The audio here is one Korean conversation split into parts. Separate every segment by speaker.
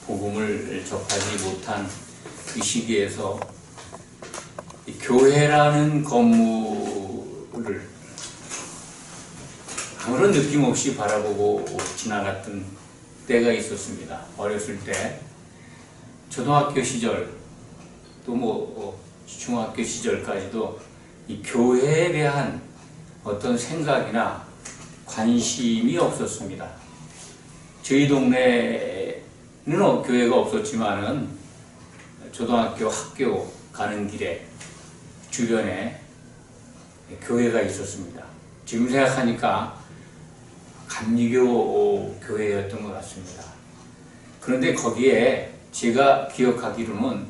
Speaker 1: 복음을 접하지 못한 이 시기에서 이 교회라는 건물을 아무런 느낌 없이 바라보고 지나갔던 때가 있었습니다. 어렸을 때 초등학교 시절 또 중학교 시절까지도 이 교회에 대한 어떤 생각이나 관심이 없었습니다. 저희 동네에는 교회가 없었지만은 초등학교 학교 가는 길에 주변에 교회가 있었습니다. 지금 생각하니까 감리교 교회였던 것 같습니다. 그런데 거기에 제가 기억하기로는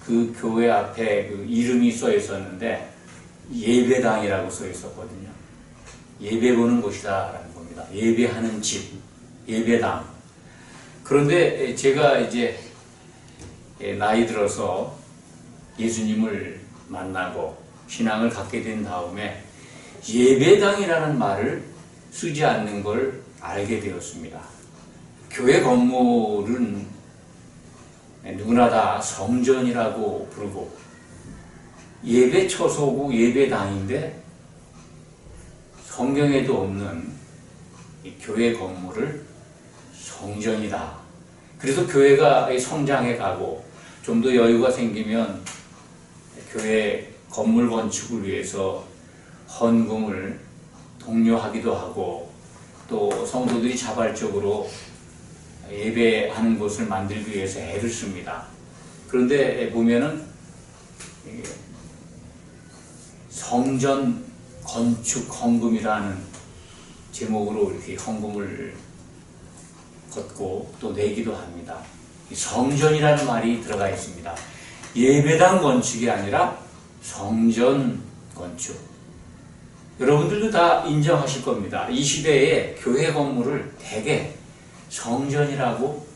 Speaker 1: 그 교회 앞에 그 이름이 써 있었는데 예배당이라고 써 있었거든요. 예배 보는 곳이다 라는 겁니다. 예배하는 집, 예배당. 그런데 제가 이제 나이 들어서 예수님을 만나고 신앙을 갖게 된 다음에 예배당이라는 말을 쓰지 않는 걸 알게 되었습니다. 교회 건물은 누구나 다 성전이라고 부르고 예배 처소고 예배당인데 성경에도 없는 이 교회 건물을 성전이다. 그래서 교회가 성장해 가고 좀 더 여유가 생기면 교회 건물 건축을 위해서 헌금을 독려하기도 하고 또 성도들이 자발적으로 예배하는 곳을 만들기 위해서 애를 씁니다. 그런데 보면은 성전 건축 헌금이라는 제목으로 이렇게 헌금을 걷고 또 내기도 합니다. 성전이라는 말이 들어가 있습니다. 예배당 건축이 아니라 성전 건축. 여러분들도 다 인정하실 겁니다. 이 시대에 교회 건물을 대개 성전이라고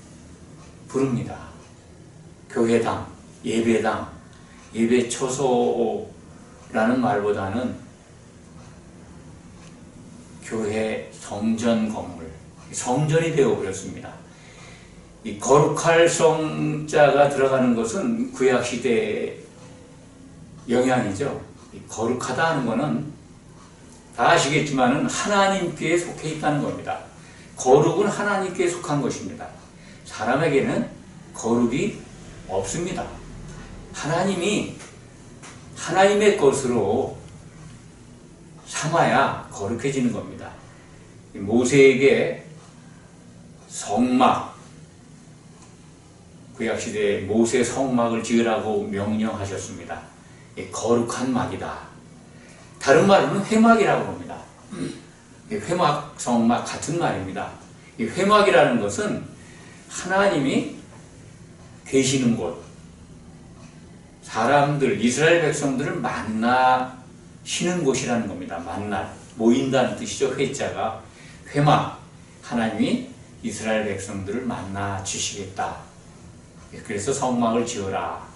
Speaker 1: 부릅니다. 교회당, 예배당, 예배처소라는 말보다는 교회 성전 건물, 성전이 되어버렸습니다. 이 거룩할 성자가 들어가는 것은 구약시대의 영향이죠. 거룩하다 하는 것은 다 아시겠지만 하나님께 속해 있다는 겁니다. 거룩은 하나님께 속한 것입니다. 사람에게는 거룩이 없습니다. 하나님이 하나님의 것으로 삼아야 거룩해지는 겁니다. 모세에게 성막, 구약시대에 모세 성막을 지으라고 명령하셨습니다. 거룩한 막이다. 다른 말로는 회막이라고 합니다. 회막, 성막 같은 말입니다. 이 회막이라는 것은 하나님이 계시는 곳, 사람들, 이스라엘 백성들을 만나시는 곳이라는 겁니다. 만날, 모인다는 뜻이죠. 회자가. 회막, 하나님이 이스라엘 백성들을 만나 주시겠다. 그래서 성막을 지어라.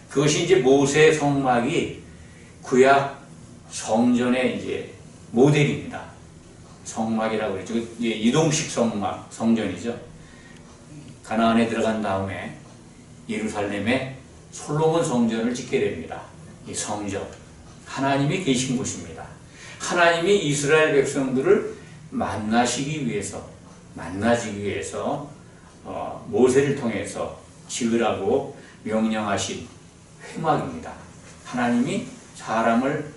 Speaker 1: 그것이 이제 모세 성막이 구약 성전의 이제 모델입니다. 성막이라고 그랬죠. 이동식 성막, 성전이죠. 가나안에 들어간 다음에 예루살렘에 솔로몬 성전을 짓게 됩니다. 이 성전. 하나님이 계신 곳입니다. 하나님이 이스라엘 백성들을 만나시기 위해서, 만나시기 위해서 모세를 통해서 지으라고 명령하신 회막입니다. 하나님이 사람을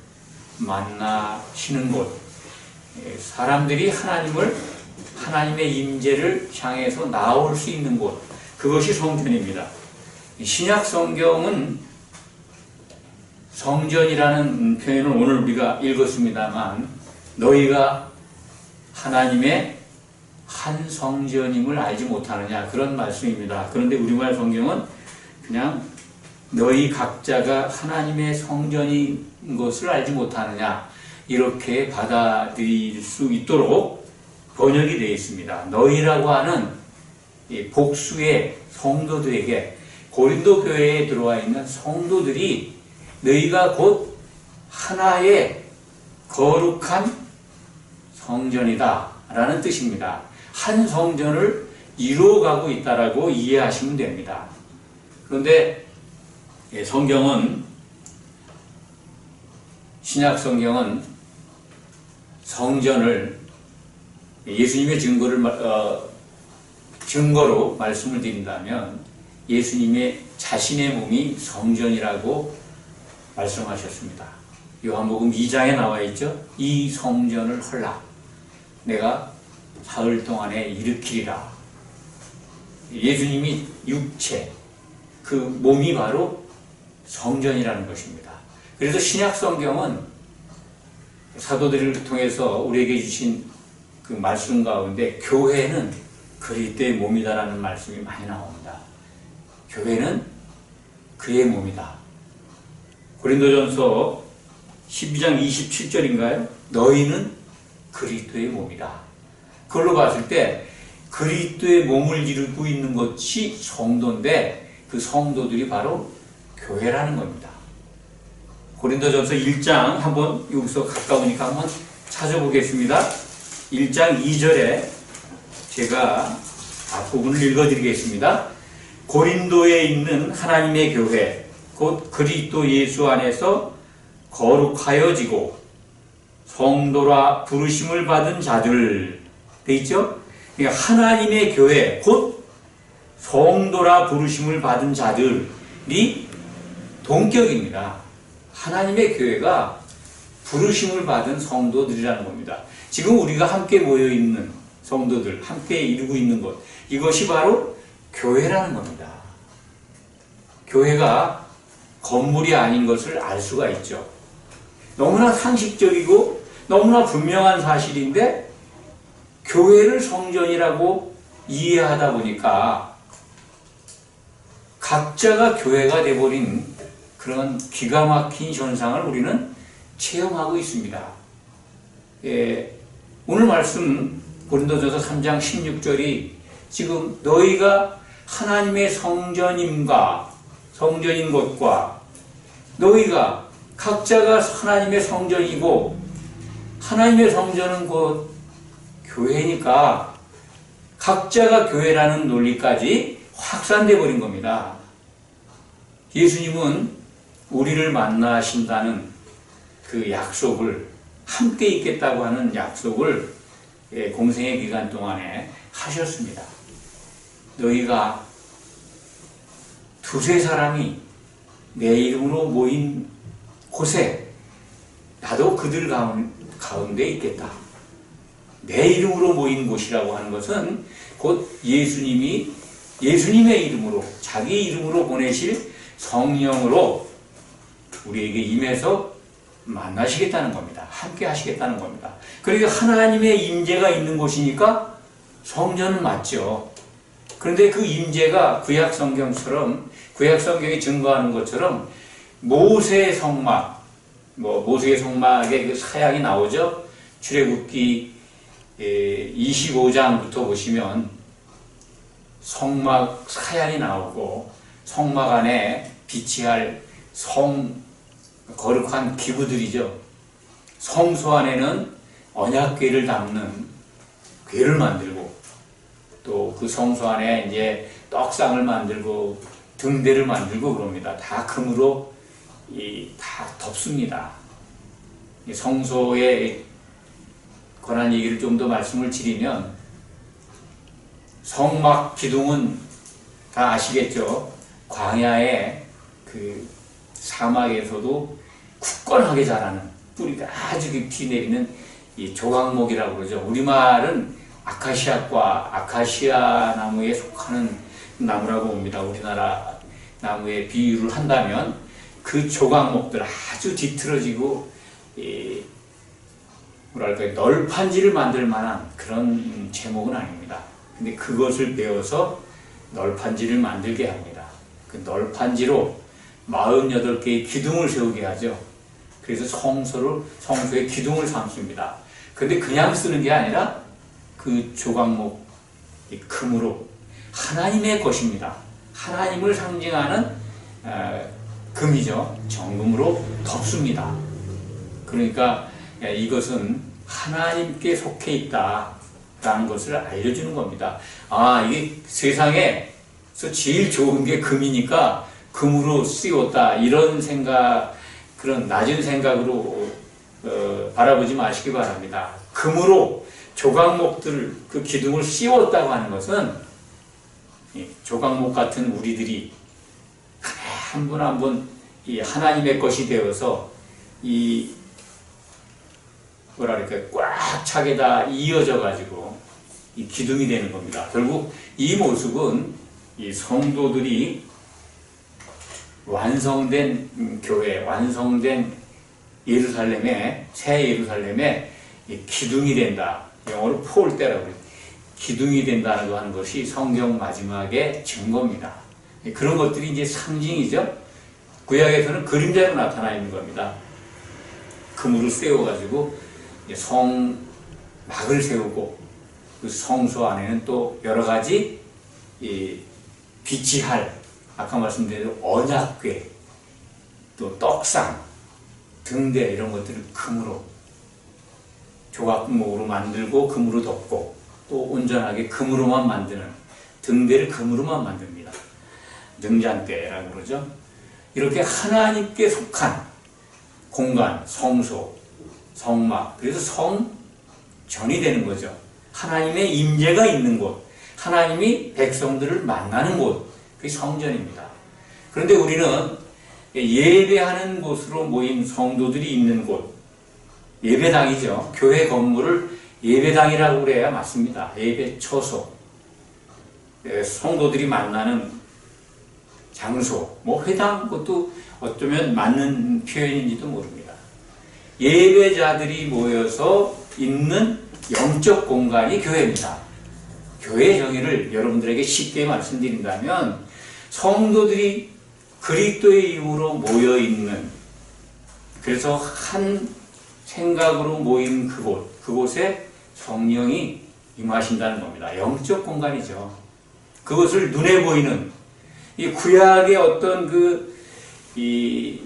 Speaker 1: 만나시는 곳, 사람들이 하나님의 임재를 향해서 나올 수 있는 곳, 그것이 성전입니다. 신약 성경은 성전이라는 표현을 오늘 우리가 읽었습니다만 너희가 하나님의 한 성전임을 알지 못하느냐, 그런 말씀입니다. 그런데 우리말 성경은 그냥 너희 각자가 하나님의 성전인 것을 알지 못하느냐, 이렇게 받아들일 수 있도록 번역이 되어 있습니다. 너희라고 하는 복수의 성도들에게, 고린도 교회에 들어와 있는 성도들이 너희가 곧 하나의 거룩한 성전이다 라는 뜻입니다. 한 성전을 이루어가고 있다라고 이해하시면 됩니다. 그런데 성경은, 신약 성경은 성전을 예수님의 증거로 말씀을 드린다면 예수님의 자신의 몸이 성전이라고 말씀하셨습니다. 요한복음 2장에 나와 있죠. 이 성전을 헐라 내가 사흘 동안에 일으키리라. 예수님이 육체, 그 몸이 바로 성전이라는 것입니다. 그래서 신약 성경은 사도들을 통해서 우리에게 주신 그 말씀 가운데 교회는 그리스도의 몸이다라는 말씀이 많이 나옵니다. 교회는 그의 몸이다. 고린도전서 12장 27절인가요? 너희는 그리스도의 몸이다. 그걸로 봤을 때 그리스도의 몸을 이루고 있는 것이 성도인데 그 성도들이 바로 교회라는 겁니다. 고린도전서 1장 한번 여기서 가까우니까 한번 찾아보겠습니다. 1장 2절에 제가 앞부분을 읽어드리겠습니다. 고린도에 있는 하나님의 교회 곧 그리스도 예수 안에서 거룩하여지고 성도라 부르심을 받은 자들 돼 있죠? 그러니까 하나님의 교회 곧 성도라 부르심을 받은 자들이 동격입니다. 하나님의 교회가 부르심을 받은 성도들이라는 겁니다. 지금 우리가 함께 모여있는 성도들, 함께 이루고 있는 것, 이것이 바로 교회라는 겁니다. 교회가 건물이 아닌 것을 알 수가 있죠. 너무나 상식적이고 너무나 분명한 사실인데 교회를 성전이라고 이해하다 보니까 각자가 교회가 되어버린 그런 기가 막힌 현상을 우리는 체험하고 있습니다. 오늘 말씀 고린도전서 3장 16절이 지금 너희가 하나님의 성전인 것과 너희가 각자가 하나님의 성전이고 하나님의 성전은 곧 교회니까 각자가 교회라는 논리까지 확산되어 버린 겁니다. 예수님은 우리를 만나신다는 그 약속을, 함께 있겠다고 하는 약속을 공생의 기간 동안에 하셨습니다. 너희가 두세 사람이 내 이름으로 모인 곳에 나도 그들 가운데 있겠다. 내 이름으로 모인 곳이라고 하는 것은 곧 예수님의 이름으로, 자기 이름으로 보내실 성령으로 우리에게 임해서 만나시겠다는 겁니다. 함께 하시겠다는 겁니다. 그러니까 하나님의 임재가 있는 곳이니까 성전은 맞죠. 그런데 그 임재가 구약 성경이 증거하는 것처럼 모세의 성막, 모세의 성막의 그 사양이 나오죠. 출애굽기 25장부터 보시면 성막 사양이 나오고 성막 안에 비치할 거룩한 기구들이죠. 성소 안에는 언약궤를 담는 궤를 만들고 또 그 성소 안에 이제 떡상을 만들고 등대를 만들고 그럽니다. 다 금으로 다 덮습니다. 성소에 관한 얘기를 좀 더 말씀을 드리면 성막 기둥은 다 아시겠죠? 광야의 그 사막에서도 굳건하게 자라는 뿌리가 아주 깊이 내리는 이 조각목이라고 그러죠. 우리말은 아카시아과 아카시아 나무에 속하는 나무라고 봅니다. 우리나라 나무에 비유를 한다면 그 조각목들 아주 뒤틀어지고 널판지를 만들 만한 그런 제목은 아닙니다. 근데 그것을 배워서 널판지를 만들게 합니다. 그 널판지로 48개의 기둥을 세우게 하죠. 그래서 성소의 기둥을 삼습니다. 근데 그냥 쓰는 게 아니라 그 조각목, 금으로 하나님의 것입니다. 하나님을 상징하는 금이죠. 정금으로 덮습니다. 그러니까 이것은 하나님께 속해 있다. 라는 것을 알려주는 겁니다. 아, 이게 세상에서 제일 좋은 게 금이니까 금으로 쓰였다. 이런 생각, 그런 낮은 생각으로 바라보지 마시기 바랍니다. 금으로 조각목들, 그 기둥을 씌웠다고 하는 것은 조각목 같은 우리들이 한 분 한 분 이 하나님의 것이 되어서 이 뭐랄까 꽉 차게 다 이어져 가지고 이 기둥이 되는 겁니다. 결국 이 모습은 이 성도들이 완성된 교회, 완성된 예루살렘의 새 예루살렘의 기둥이 된다. 영어로 폴대라고 해요. 기둥이 된다는 거 하는 것이 성경 마지막의 증거입니다. 그런 것들이 이제 상징이죠. 구약에서는 그림자로 나타나 있는 겁니다. 금으로 세워가지고 성막을 세우고 그 성소 안에는 또 여러 가지 비치할 아까 말씀드린 언약궤 또 떡상 등대 이런 것들을 금으로 조각목으로 만들고 금으로 덮고 또 온전하게 금으로만 만드는 등대를 금으로만 만듭니다. 능장대라고 그러죠. 이렇게 하나님께 속한 공간, 성소, 성막, 그래서 성전이 되는 거죠. 하나님의 임재가 있는 곳, 하나님이 백성들을 만나는 곳, 그게 성전입니다. 그런데 우리는 예배하는 곳으로 모인 성도들이 있는 곳, 예배당이죠. 교회 건물을 예배당이라고 그래야 맞습니다. 예배 처소, 성도들이 만나는 장소, 뭐 회당 그것도 어쩌면 맞는 표현인지도 모릅니다. 예배자들이 모여서 있는 영적 공간이 교회입니다. 교회의 정의를 여러분들에게 쉽게 말씀드린다면 성도들이 그리스도의 이름으로 모여 있는 그래서 한 생각으로 모인 그곳에 성령이 임하신다는 겁니다. 영적 공간이죠. 그것을 눈에 보이는 이 구약의 어떤 이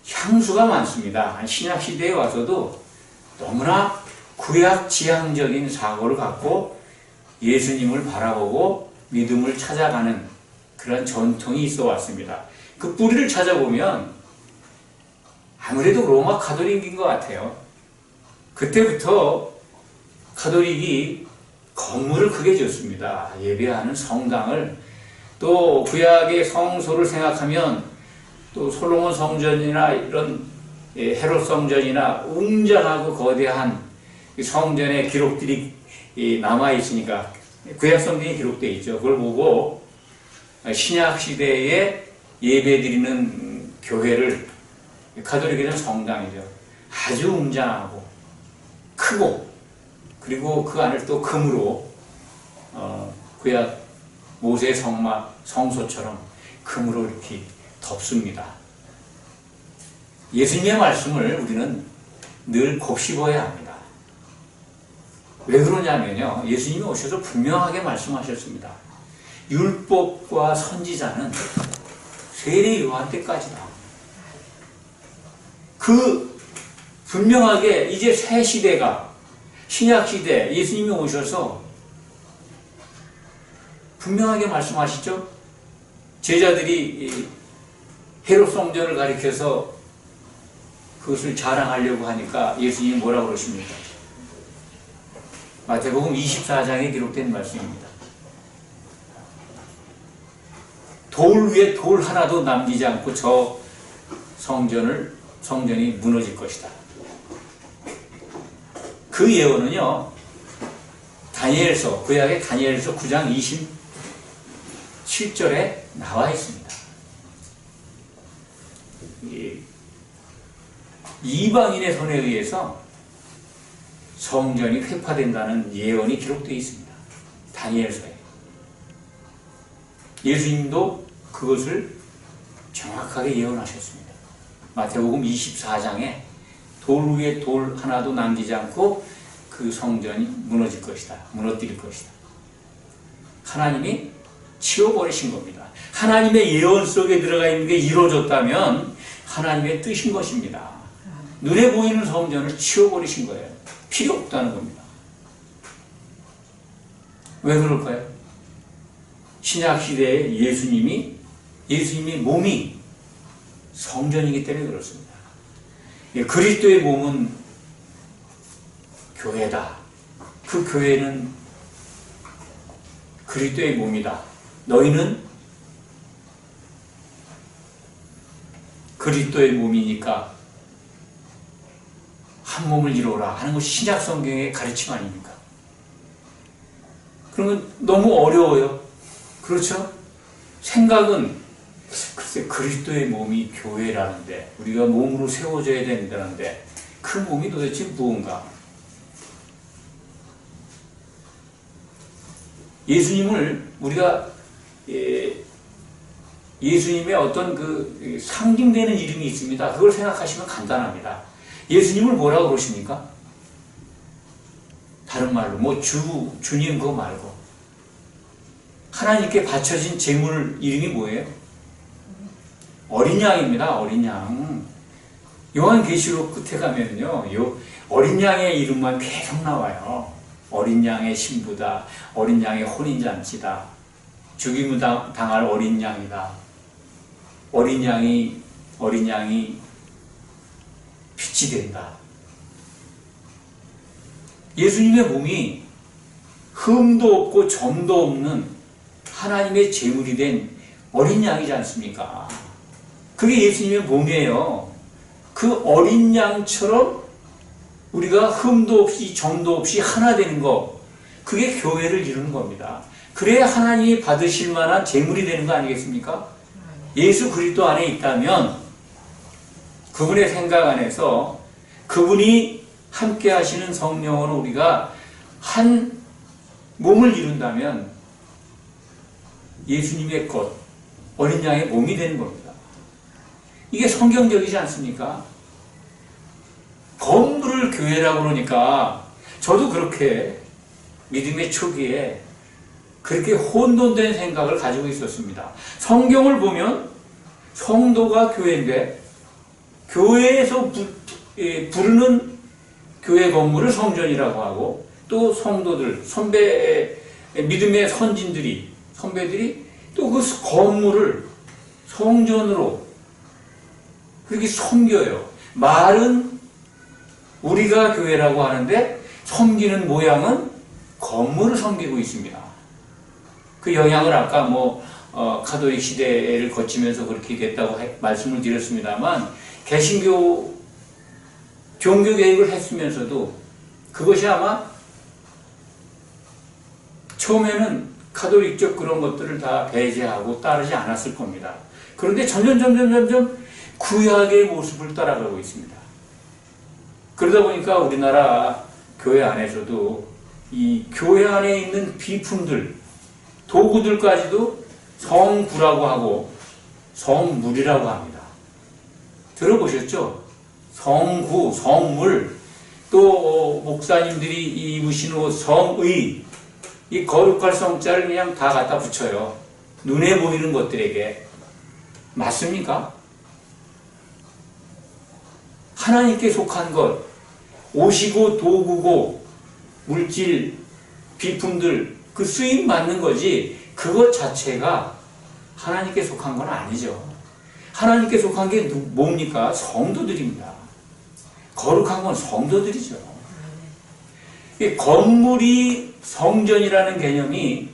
Speaker 1: 향수가 많습니다. 신약 시대에 와서도 너무나 구약 지향적인 사고를 갖고 예수님을 바라보고 믿음을 찾아가는 그런 전통이 있어 왔습니다. 그 뿌리를 찾아보면 아무래도 로마 가톨릭인 것 같아요. 그때부터 가톨릭이 건물을 크게 지었습니다. 예배하는 성당을 또 구약의 성소를 생각하면 또 솔로몬 성전이나 이런 헤롯 성전이나 웅장하고 거대한 성전의 기록들이 남아 있으니까 구약 성경에 기록되어 있죠. 그걸 보고 신약 시대에 예배드리는 교회를 가톨릭에는 성당이죠. 아주 웅장하고 크고 그리고 그 안을 또 금으로 구약 모세 성막 성소처럼 금으로 이렇게 덮습니다. 예수님의 말씀을 우리는 늘 곱씹어야 합니다. 왜 그러냐면요. 예수님이 오셔서 분명하게 말씀하셨습니다. 율법과 선지자는 세례 요한 때까지다. 그 분명하게 이제 새 시대가 신약 시대 예수님이 오셔서 분명하게 말씀하시죠. 제자들이 헤롯 성전을 가리켜서 그것을 자랑하려고 하니까 예수님이 뭐라고 그러십니까? 마태복음 24장에 기록된 말씀입니다. 돌 위에 돌 하나도 남기지 않고 저 성전이 무너질 것이다. 그 예언은요, 다니엘서, 구약의 다니엘서 9장 27절에 나와 있습니다. 이방인의 손에 의해서 성전이 획파된다는 예언이 기록되어 있습니다. 다니엘서에. 예수님도 그것을 정확하게 예언하셨습니다. 마태복음 24장에 돌 위에 돌 하나도 남기지 않고 그 성전이 무너질 것이다. 무너뜨릴 것이다. 하나님이 치워버리신 겁니다. 하나님의 예언 속에 들어가 있는 게 이루어졌다면 하나님의 뜻인 것입니다. 눈에 보이는 성전을 치워버리신 거예요. 필요 없다는 겁니다. 왜 그럴까요? 신약 시대에 예수님이 몸이 성전이기 때문에 그렇습니다. 그리스도의 몸은 교회다. 그 교회는 그리스도의 몸이다. 너희는 그리스도의 몸이니까 한 몸을 이루어라 하는 것이 신약 성경의 가르침 아닙니까? 그러면 너무 어려워요. 그렇죠? 생각은 글쎄 그리스도의 몸이 교회라는데 우리가 몸으로 세워져야 된다는데 그 몸이 도대체 무언가? 예수님을 우리가 예수님의 어떤 그 상징되는 이름이 있습니다. 그걸 생각하시면 간단합니다. 예수님을 뭐라고 그러십니까? 다른 말로 뭐 주님 그거 말고 하나님께 바쳐진 제물 이름이 뭐예요? 어린 양입니다. 어린 양. 요한계시록 끝에 가면요, 요 어린 양의 이름만 계속 나와요. 어린 양의 신부다. 어린 양의 혼인잔치다. 죽임을 당할 어린 양이다. 어린 양이 빛이 된다. 예수님의 몸이 흠도 없고 점도 없는 하나님의 제물이 된 어린 양이지 않습니까? 그게 예수님의 몸이에요. 그 어린 양처럼 우리가 흠도 없이 점도 없이 하나 되는 것, 그게 교회를 이루는 겁니다. 그래야 하나님이 받으실 만한 제물이 되는 거 아니겠습니까? 예수 그리스도 안에 있다면 그분의 생각 안에서 그분이 함께 하시는 성령으로 우리가 한 몸을 이룬다면 예수님의 것, 어린 양의 몸이 되는 겁니다. 이게 성경적이지 않습니까? 건물을 교회라고 그러니까 저도 그렇게 믿음의 초기에 그렇게 혼돈된 생각을 가지고 있었습니다. 성경을 보면 성도가 교회인데 교회에서 부르는 교회 건물을 성전이라고 하고 또 성도들, 믿음의 선배들이 또 그 건물을 성전으로 그렇게 섬겨요. 말은 우리가 교회라고 하는데 섬기는 모양은 건물을 섬기고 있습니다. 그 영향을 아까 가톨릭 시대를 거치면서 그렇게 됐다고 말씀을 드렸습니다만 개신교 종교개혁을 했으면서도 그것이 아마 처음에는 가톨릭적 그런 것들을 다 배제하고 따르지 않았을 겁니다. 그런데 점점 구약의 모습을 따라가고 있습니다. 그러다 보니까 우리나라 교회 안에서도 이 교회 안에 있는 비품들, 도구들까지도 성구라고 하고 성물이라고 합니다. 들어보셨죠? 성구, 성물, 또 목사님들이 입으시는 옷 성의, 이 거룩할 성자를 그냥 다 갖다 붙여요. 눈에 보이는 것들에게. 맞습니까? 하나님께 속한 것, 옷이고 도구고 물질, 비품들, 그 수입 맞는 거지 그것 자체가 하나님께 속한 건 아니죠. 하나님께 속한 게 뭡니까? 성도들입니다. 거룩한 건 성도들이죠. 이 건물이 성전이라는 개념이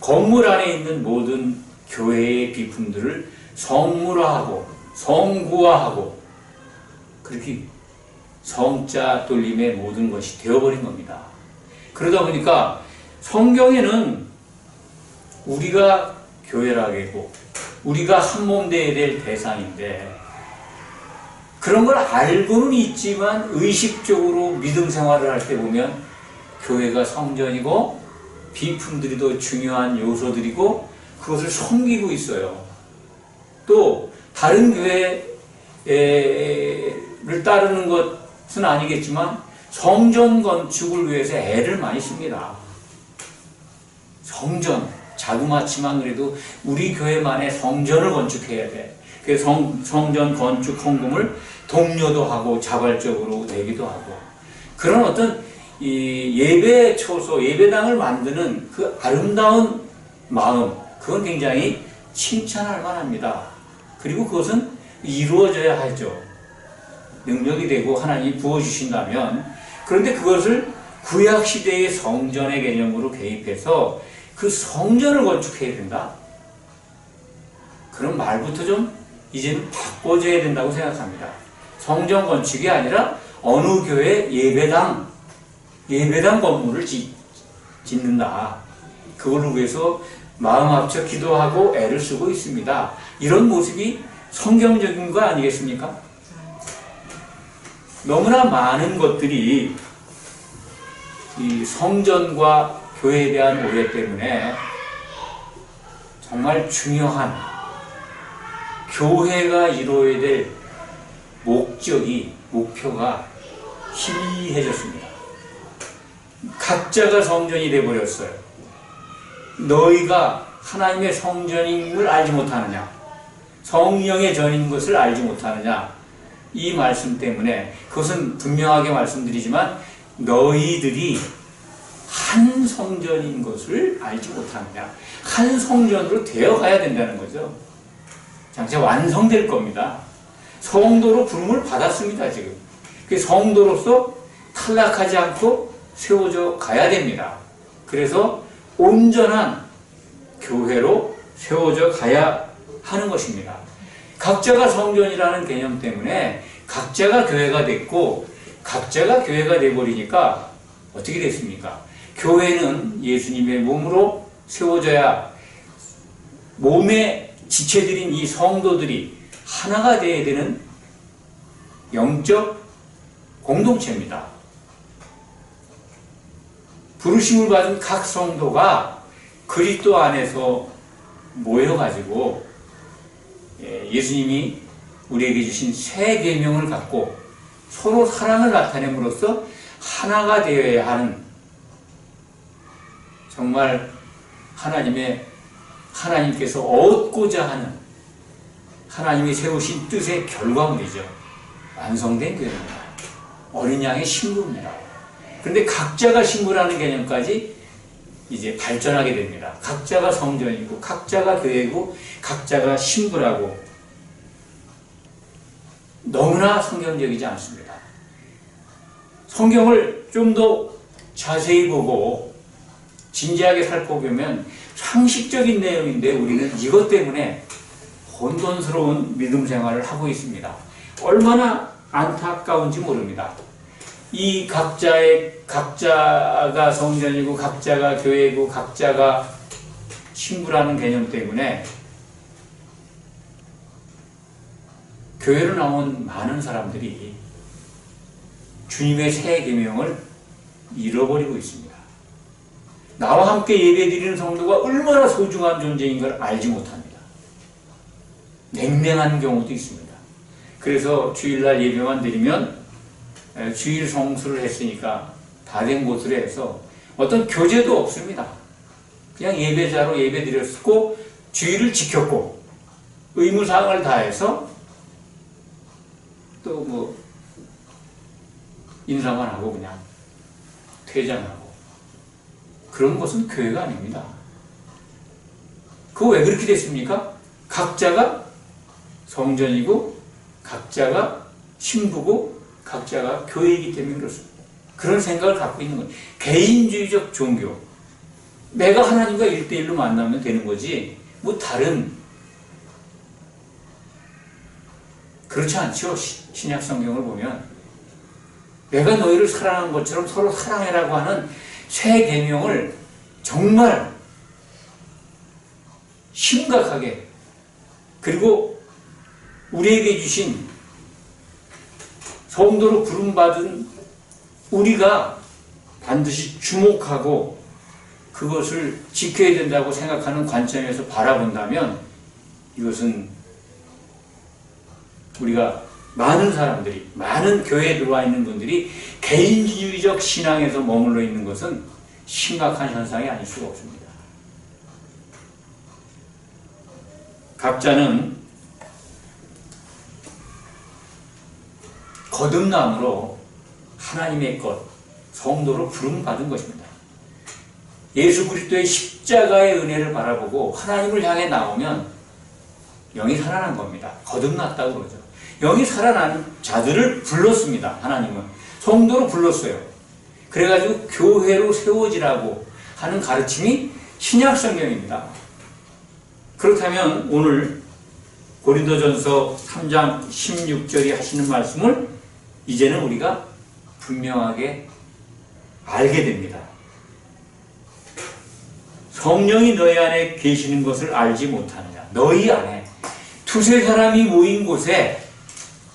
Speaker 1: 건물 안에 있는 모든 교회의 비품들을 성물화하고 성구화하고 그렇게 성자 돌림의 모든 것이 되어버린 겁니다. 그러다 보니까 성경에는 우리가 교회라고 우리가 한 몸 되어야 될 대상인데 그런 걸 알고는 있지만 의식적으로 믿음 생활을 할 때 보면 교회가 성전이고 비품들이 더 중요한 요소들이고 그것을 섬기고 있어요. 또 다른 교회를 따르는 것은 아니겠지만 성전 건축을 위해서 애를 많이 씁니다. 성전, 자그마치만 그래도 우리 교회만의 성전을 건축해야 돼. 그래서 성전 건축 헌금을 독려도 하고 자발적으로 내기도 하고 그런 어떤 이 예배 초소, 예배당을 만드는 그 아름다운 마음, 그건 굉장히 칭찬할 만합니다. 그리고 그것은 이루어져야 하죠. 능력이 되고 하나님이 부어주신다면. 그런데 그것을 구약시대의 성전의 개념으로 개입해서 그 성전을 건축해야 된다. 그런 말부터 좀 이제는 바꿔줘야 된다고 생각합니다. 성전 건축이 아니라 어느 교회 예배당 건물을 짓는다. 그걸 위해서 마음 합쳐 기도하고 애를 쓰고 있습니다. 이런 모습이 성경적인 거 아니겠습니까? 너무나 많은 것들이 이 성전과 교회에 대한 오해 때문에 정말 중요한 교회가 이루어야 될 목표가 희미해졌습니다. 각자가 성전이 되어버렸어요. 너희가 하나님의 성전인 걸 알지 못하느냐? 성령의 전인 것을 알지 못하느냐? 이 말씀 때문에 그것은 분명하게 말씀드리지만 너희들이 한 성전인 것을 알지 못하느냐? 한 성전으로 되어가야 된다는 거죠. 장차 완성될 겁니다. 성도로 부름을 받았습니다. 지금 그 성도로서 탈락하지 않고 세워져 가야 됩니다. 그래서 온전한 교회로 세워져 가야 하는 것입니다. 각자가 성전이라는 개념 때문에 각자가 교회가 됐고 각자가 교회가 돼버리니까 어떻게 됐습니까? 교회는 예수님의 몸으로 세워져야 몸의 지체들인 이 성도들이 하나가 되어야 되는 영적 공동체입니다. 부르심을 받은 각 성도가 그리스도 안에서 모여가지고 예수님이 우리에게 주신 새 계명을 갖고 서로 사랑을 나타냄으로써 하나가 되어야 하는 정말 하나님께서 얻고자 하는 하나님이 세우신 뜻의 결과물이죠. 완성된 교회입니다. 어린 양의 신부입니다. 그런데 각자가 신부라는 개념까지 이제 발전하게 됩니다. 각자가 성전이고 각자가 교회고 각자가 신부라고 너무나 성경적이지 않습니다. 성경을 좀 더 자세히 보고 진지하게 살펴보면 상식적인 내용인데 우리는 이것 때문에 혼돈스러운 믿음 생활을 하고 있습니다. 얼마나 안타까운지 모릅니다. 이 각자가 성전이고 각자가 교회고 각자가 신부라는 개념 때문에 교회로 나온 많은 사람들이 주님의 새 계명을 잃어버리고 있습니다. 나와 함께 예배드리는 성도가 얼마나 소중한 존재인 걸 알지 못합니다. 냉랭한 경우도 있습니다. 그래서 주일날 예배만 드리면 주일 성수를 했으니까 다 된 것으로 해서 어떤 교제도 없습니다. 그냥 예배자로 예배 드렸고 주일을 지켰고 의무사항을 다해서 또 뭐 인사만 하고 그냥 퇴장하고 그런 것은 교회가 아닙니다. 그거 왜 그렇게 됐습니까? 각자가 성전이고 각자가 신부고 각자가 교회이기 때문에 그렇습니다. 그런 생각을 갖고 있는 거예요. 개인주의적 종교. 내가 하나님과 1대1로 만나면 되는 거지 뭐 다른 그렇지 않죠. 신약 성경을 보면 내가 너희를 사랑한 것처럼 서로 사랑해라고 하는 새 계명을 정말 심각하게 그리고 우리에게 주신 성도로 부름받은 우리가 반드시 주목하고 그것을 지켜야 된다고 생각하는 관점에서 바라본다면 이것은 우리가 많은 사람들이 많은 교회에 들어와 있는 분들이 개인주의적 신앙에서 머물러 있는 것은 심각한 현상이 아닐 수가 없습니다. 각자는 거듭남으로 하나님의 것, 성도로 부름받은 것입니다. 예수 그리스도의 십자가의 은혜를 바라보고 하나님을 향해 나오면 영이 살아난 겁니다. 거듭났다고 그러죠. 영이 살아난 자들을 불렀습니다. 하나님은 성도로 불렀어요. 그래가지고 교회로 세워지라고 하는 가르침이 신약 성경입니다. 그렇다면 오늘 고린도전서 3장 16절이 하시는 말씀을 이제는 우리가 분명하게 알게 됩니다. 성령이 너희 안에 계시는 것을 알지 못하느냐. 너희 안에 두세 사람이 모인 곳에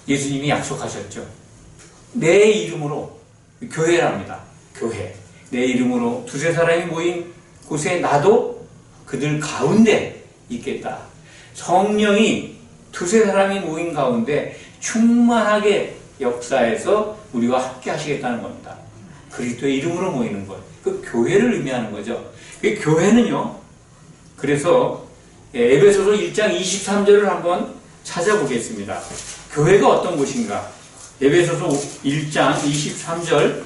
Speaker 1: 예수님이 약속하셨죠. 내 이름으로, 교회랍니다. 교회. 내 이름으로 두세 사람이 모인 곳에 나도 그들 가운데 있겠다. 성령이 두세 사람이 모인 가운데 충만하게 역사에서 우리와 함께 하시겠다는 겁니다. 그리스도의 이름으로 모이는 것. 그 교회를 의미하는 거죠. 그 교회는요. 그래서 에베소서 1장 23절을 한번 찾아보겠습니다. 교회가 어떤 곳인가? 에베소서 1장 23절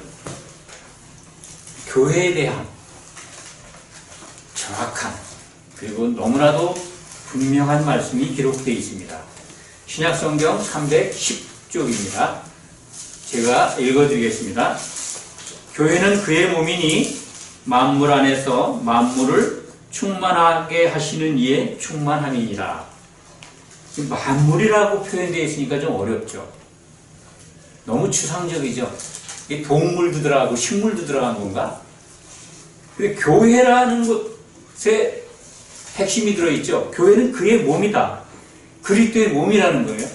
Speaker 1: 교회에 대한 정확한 그리고 너무나도 분명한 말씀이 기록되어 있습니다. 신약성경 310쪽입니다. 제가 읽어드리겠습니다. 교회는 그의 몸이니 만물 안에서 만물을 충만하게 하시는 이의 충만함이니라. 만물이라고 표현되어 있으니까 좀 어렵죠. 너무 추상적이죠. 동물도 들어가고 식물도 들어간 건가? 근데 교회라는 것에 핵심이 들어있죠. 교회는 그의 몸이다. 그리스도의 몸이라는 거예요.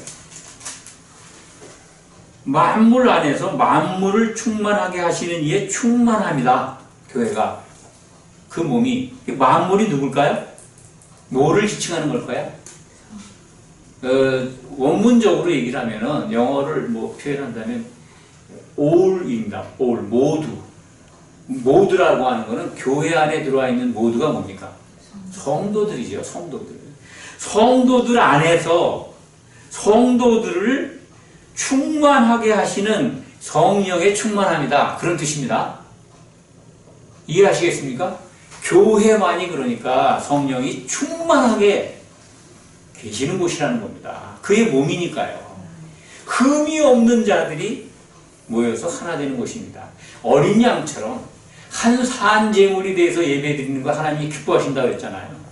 Speaker 1: 만물 안에서 만물을 충만하게 하시는 이의 충만함이다. 교회가. 그 몸이. 만물이 누굴까요? 뭐를 지칭하는 걸까요? 원문적으로 얘기를 하면은 영어를 표현한다면 all입니다. all, 모두. 모두라고 하는 거는 교회 안에 들어와 있는 모두가 뭡니까? 성도들이죠. 성도들. 성도들 안에서 성도들을 충만하게 하시는 성령의 충만함이다. 그런 뜻입니다. 이해하시겠습니까? 교회만이 그러니까 성령이 충만하게 계시는 곳이라는 겁니다. 그의 몸이니까요. 흠이 없는 자들이 모여서 하나 되는 곳입니다. 어린 양처럼 한 산제물이 돼서 예배드리는 거 하나님이 기뻐하신다고 했잖아요.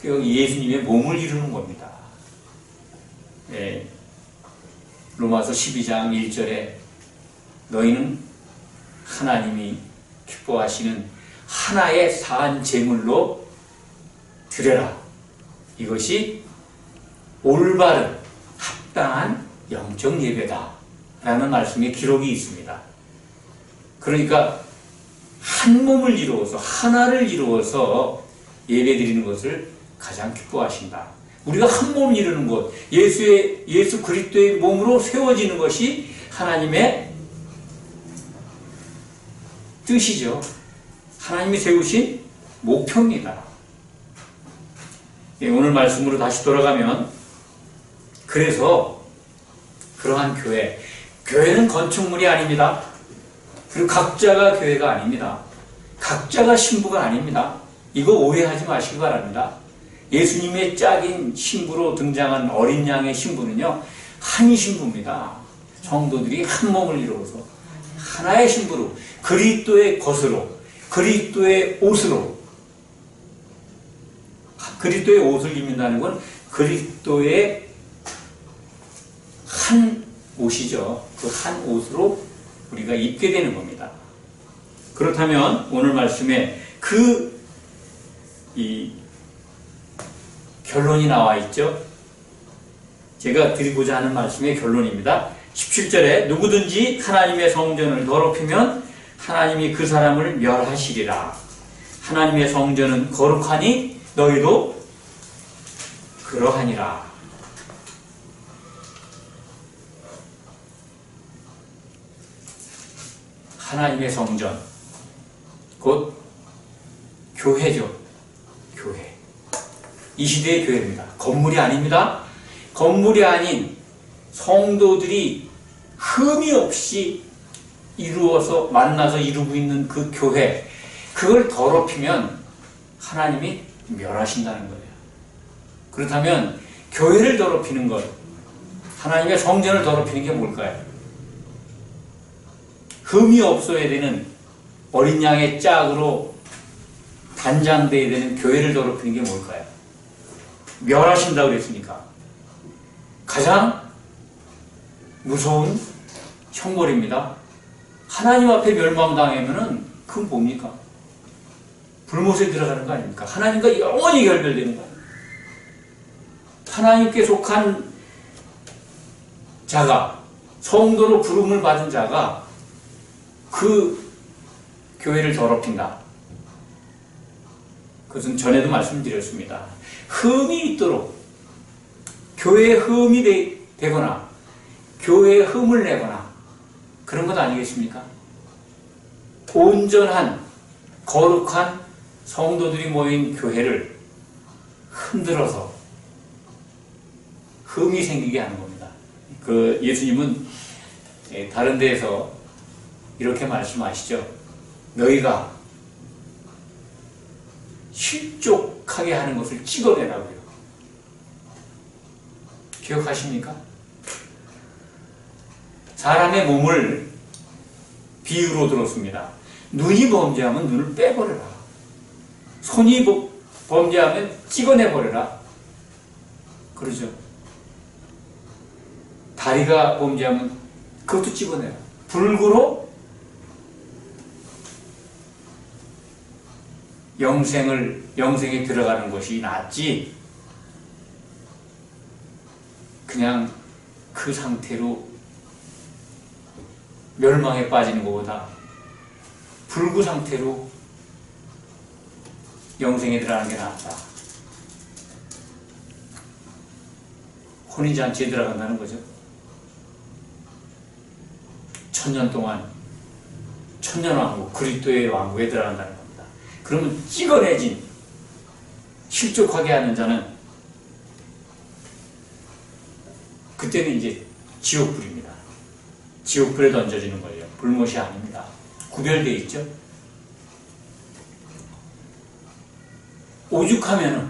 Speaker 1: 예수님의 몸을 이루는 겁니다. 예. 로마서 12장 1절에 너희는 하나님이 기뻐하시는 하나의 산제물로 드려라. 이것이 올바른 합당한 영적 예배다 라는 말씀의 기록이 있습니다. 그러니까 한 몸을 이루어서 하나를 이루어서 예배드리는 것을 가장 기뻐하신다. 우리가 한 몸을 이루는 것, 예수 그리스도의 몸으로 세워지는 것이 하나님의 뜻이죠. 하나님이 세우신 목표입니다. 예, 오늘 말씀으로 다시 돌아가면 그래서 그러한 교회는 건축물이 아닙니다. 그리고 각자가 교회가 아닙니다. 각자가 신부가 아닙니다. 이거 오해하지 마시기 바랍니다. 예수님의 짝인 신부로 등장한 어린 양의 신부는요, 한 신부입니다. 성도들이 한 몸을 이루어서 하나의 신부로 그리스도의 것으로 그리스도의 옷으로 그리스도의 옷을 입는다는 건 그리스도의 한 옷이죠. 그 한 옷으로 우리가 입게 되는 겁니다. 그렇다면 오늘 말씀에 이 결론이 나와 있죠. 제가 드리고자 하는 말씀의 결론입니다. 17절에 누구든지 하나님의 성전을 더럽히면 하나님이 그 사람을 멸하시리라. 하나님의 성전은 거룩하니 너희도 그러하니라. 하나님의 성전, 곧 교회죠. 교회. 이 시대의 교회입니다. 건물이 아닙니다. 건물이 아닌 성도들이 흠이 없이 이루어서 만나서 이루고 있는 그 교회, 그걸 더럽히면 하나님이 멸하신다는 거예요. 그렇다면 교회를 더럽히는 것, 하나님의 성전을 더럽히는 게 뭘까요? 흠이 없어야 되는 어린 양의 짝으로 단장되어야 되는 교회를 더럽히는 게 뭘까요? 멸하신다고 그랬으니까 가장 무서운 형벌입니다. 하나님 앞에 멸망당하면은 그건 뭡니까? 불못에 들어가는 거 아닙니까? 하나님과 영원히 결별되는 거 아닙니까? 하나님께 속한 자가, 성도로 부름을 받은 자가 그 교회를 더럽힌다. 그것은 전에도 말씀드렸습니다. 흠이 있도록 교회에 흠이 되거나 교회에 흠을 내거나 그런 것 아니겠습니까? 온전한 거룩한 성도들이 모인 교회를 흔들어서 흠이 생기게 하는 겁니다. 그 예수님은 다른 데에서 이렇게 말씀하시죠. 너희가 실족하게 하는 것을 찍어내라고요. 기억하십니까? 사람의 몸을 비유로 들었습니다. 눈이 범죄하면 눈을 빼버려라. 손이 범죄하면 찍어내버려라. 그러죠. 다리가 범죄하면 그것도 찍어내라. 불구로 영생에 들어가는 것이 낫지, 그냥 그 상태로 멸망에 빠지는 것보다 불구 상태로 영생에 들어가는 게 낫다. 혼인잔치에 들어간다는 거죠. 1000년 동안 천년왕국, 그리스도의 왕국에 들어간다는 겁니다. 그러면 찍어내진, 실족하게 하는 자는 그때는 이제 지옥불입니다. 지옥불에 던져지는 거예요. 불못이 아닙니다. 구별되어 있죠. 오죽하면은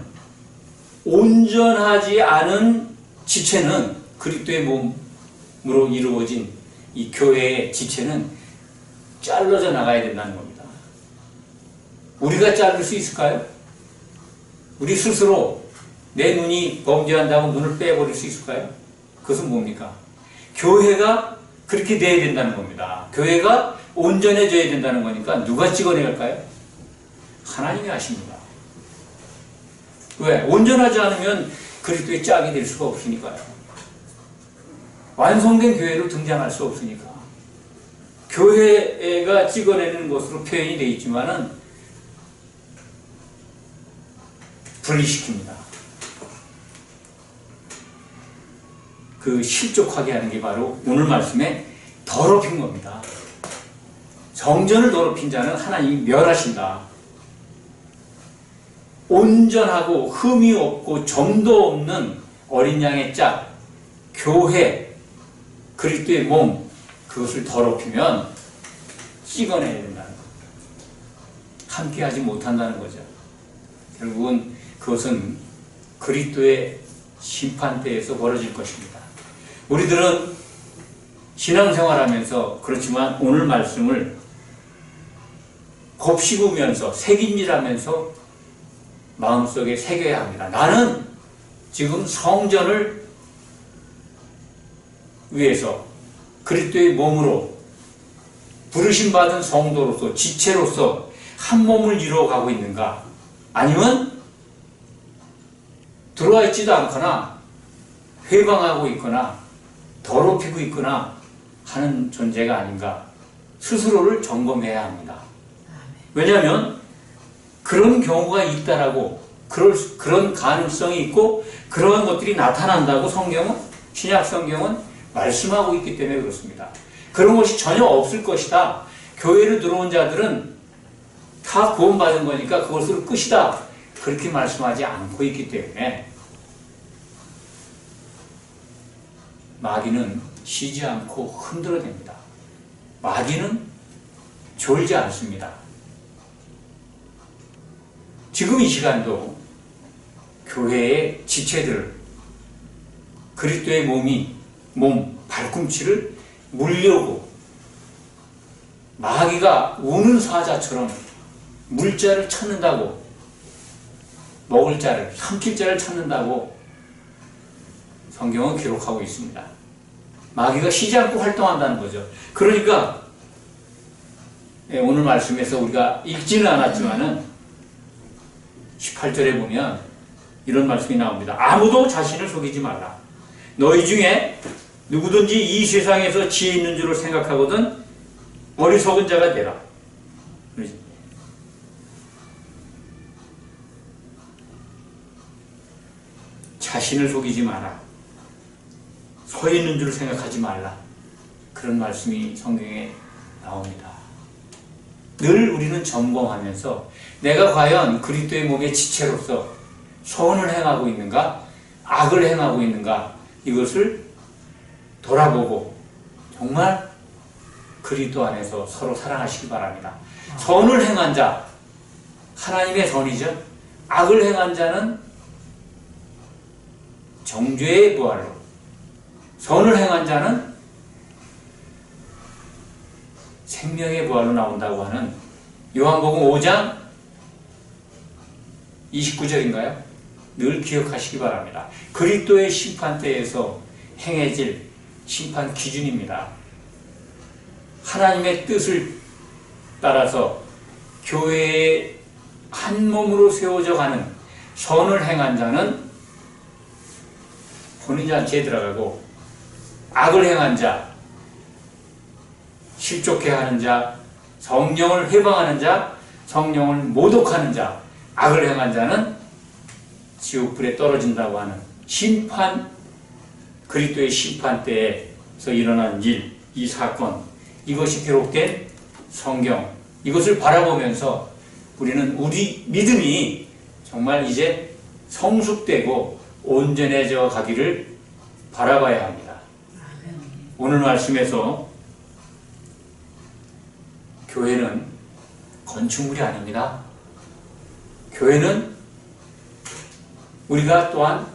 Speaker 1: 온전하지 않은 지체는, 그리스도의 몸으로 이루어진 이 교회의 지체는 잘라져 나가야 된다는 겁니다. 우리가 자를 수 있을까요? 우리 스스로 내 눈이 범죄한다고 눈을 빼버릴 수 있을까요? 그것은 뭡니까? 교회가 그렇게 돼야 된다는 겁니다. 교회가 온전해져야 된다는 거니까 누가 찍어내갈까요? 하나님이 하십니다. 왜? 온전하지 않으면 그리스도의 짝이 될 수가 없으니까요. 완성된 교회로 등장할 수 없으니까. 교회가 찍어내는 것으로 표현이 되어 있지만은 분리시킵니다. 그 실족하게 하는 게 바로 오늘 말씀에 더럽힌 겁니다. 성전을 더럽힌 자는 하나님이 멸하신다. 온전하고 흠이 없고 점도 없는 어린 양의 짝, 교회, 그리스도의 몸, 그것을 더럽히면 찍어내야 된다는 겁니다. 함께하지 못한다는 거죠. 결국은 그것은 그리스도의 심판대에서 벌어질 것입니다. 우리들은 신앙생활하면서 그렇지만 오늘 말씀을 곱씹으면서 새김질하면서 마음속에 새겨야 합니다. 나는 지금 성전을 위해서 그리스도의 몸으로 부르심받은 성도로서 지체로서 한 몸을 이루어가고 있는가? 아니면 들어와 있지도 않거나 회방하고 있거나 더럽히고 있거나 하는 존재가 아닌가? 스스로를 점검해야 합니다. 왜냐하면 그런 경우가 있다라고, 그런 가능성이 있고 그러한 것들이 나타난다고 신약 성경은 말씀하고 있기 때문에 그렇습니다. 그런 것이 전혀 없을 것이다. 교회로 들어온 자들은 다 구원받은 거니까 그것으로 끝이다. 그렇게 말씀하지 않고 있기 때문에 마귀는 쉬지 않고 흔들어댑니다. 마귀는 졸지 않습니다. 지금 이 시간도 교회의 지체들, 그리스도의 몸, 발꿈치를 물려고 마귀가 우는 사자처럼 물자를 찾는다고, 먹을 자를, 삼킬 자를 찾는다고 성경은 기록하고 있습니다. 마귀가 쉬지 않고 활동한다는 거죠. 그러니까 오늘 말씀에서 우리가 읽지는 않았지만은 18절에 보면 이런 말씀이 나옵니다. 아무도 자신을 속이지 말라. 너희 중에 누구든지 이 세상에서 지혜 있는 줄을 생각하거든 어리석은 자가 되라. 자신을 속이지 마라. 서 있는 줄 생각하지 말라. 그런 말씀이 성경에 나옵니다. 늘 우리는 점검하면서 내가 과연 그리스도의 몸의 지체로서 선을 행하고 있는가, 악을 행하고 있는가, 이것을 돌아보고 정말 그리스도 안에서 서로 사랑하시기 바랍니다. 선을 행한 자, 하나님의 선이죠. 악을 행한 자는 정죄의 부활로, 선을 행한 자는 생명의 부활로 나온다고 하는 요한복음 5장 29절인가요? 늘 기억하시기 바랍니다. 그리스도의 심판대에서 행해질 심판 기준입니다. 하나님의 뜻을 따라서 교회의 한 몸으로 세워져 가는 선을 행한 자는 혼인잔치에 들어가고, 악을 행한 자, 실족해 하는 자, 성령을 회방하는 자, 성령을 모독하는 자, 악을 행한 자는 지옥불에 떨어진다고 하는 심판, 그리스도의 심판대에서 일어난 일, 이 사건, 이것이 기록된 성경, 이것을 바라보면서 우리는 우리 믿음이 정말 이제 성숙되고 온전해져 가기를 바라봐야 합니다. 오늘 말씀에서 교회는 건축물이 아닙니다. 교회는 우리가 또한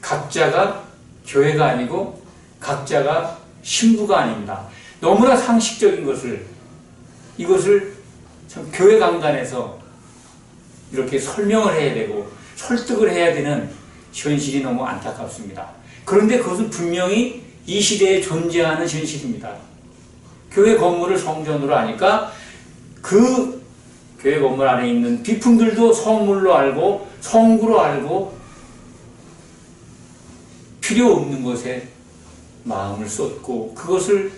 Speaker 1: 각자가 교회가 아니고 각자가 신부가 아닙니다. 너무나 상식적인 이것을 참 교회 강단에서 이렇게 설명을 해야 되고 설득을 해야 되는 현실이 너무 안타깝습니다. 그런데 그것은 분명히 이 시대에 존재하는 현실입니다. 교회 건물을 성전으로 하니까 그 교회 건물 안에 있는 비품들도 성물로 알고 성구로 알고 필요 없는 것에 마음을 쏟고 그것을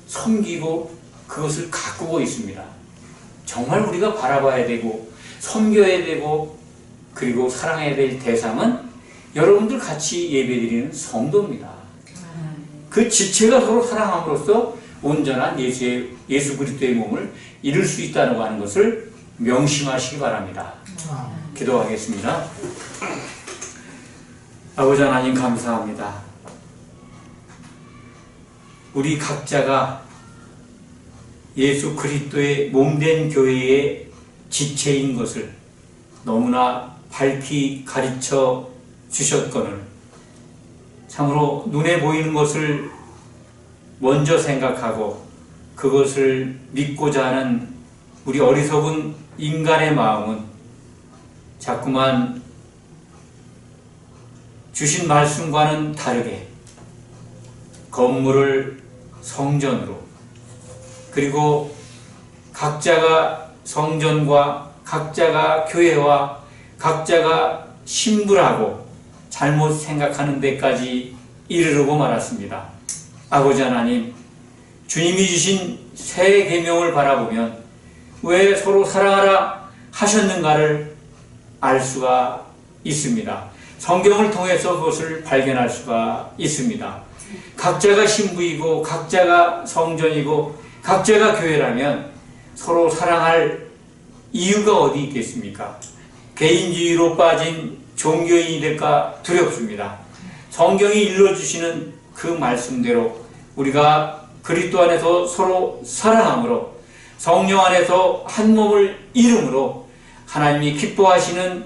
Speaker 1: 섬기고 그것을 가꾸고 있습니다. 정말 우리가 바라봐야 되고 섬겨야 되고 그리고 사랑해야 될 대상은 여러분들 같이 예배드리는 성도입니다. 그 지체가 서로 사랑함으로써 온전한 예수 그리스도의 몸을 이룰 수 있다고 하는 것을 명심하시기 바랍니다. 기도하겠습니다. 아버지 하나님 감사합니다. 우리 각자가 예수 그리스도의 몸된 교회의 지체인 것을 너무나 밝히 가르쳐 주셨거늘 참으로 눈에 보이는 것을 먼저 생각하고 그것을 믿고자 하는 우리 어리석은 인간의 마음은 자꾸만 주신 말씀과는 다르게 건물을 성전으로 그리고 각자가 성전과 각자가 교회와 각자가 신부라고 잘못 생각하는 데까지 이르르고 말았습니다. 아버지 하나님, 주님이 주신 새 계명을 바라보면 왜 서로 사랑하라 하셨는가를 알 수가 있습니다. 성경을 통해서 그것을 발견할 수가 있습니다. 각자가 신부이고 각자가 성전이고 각자가 교회라면 서로 사랑할 이유가 어디 있겠습니까? 개인주의로 빠진 종교인이 될까 두렵습니다. 성경이 일러주시는 그 말씀대로 우리가 그리스도 안에서 서로 사랑함으로 성령 안에서 한 몸을 이룸으로 하나님이 기뻐하시는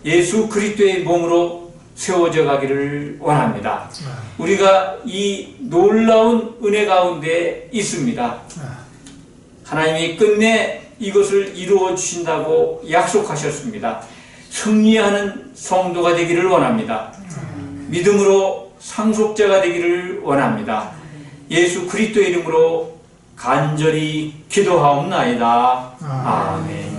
Speaker 1: 예수 그리스도의 몸으로 세워져 가기를 원합니다. 우리가 이 놀라운 은혜 가운데 있습니다. 하나님이 끝내 이것을 이루어 주신다고 약속하셨습니다. 승리하는 성도가 되기를 원합니다. 믿음으로 상속자가 되기를 원합니다. 예수 그리스도의 이름으로 간절히 기도하옵나이다. 아멘.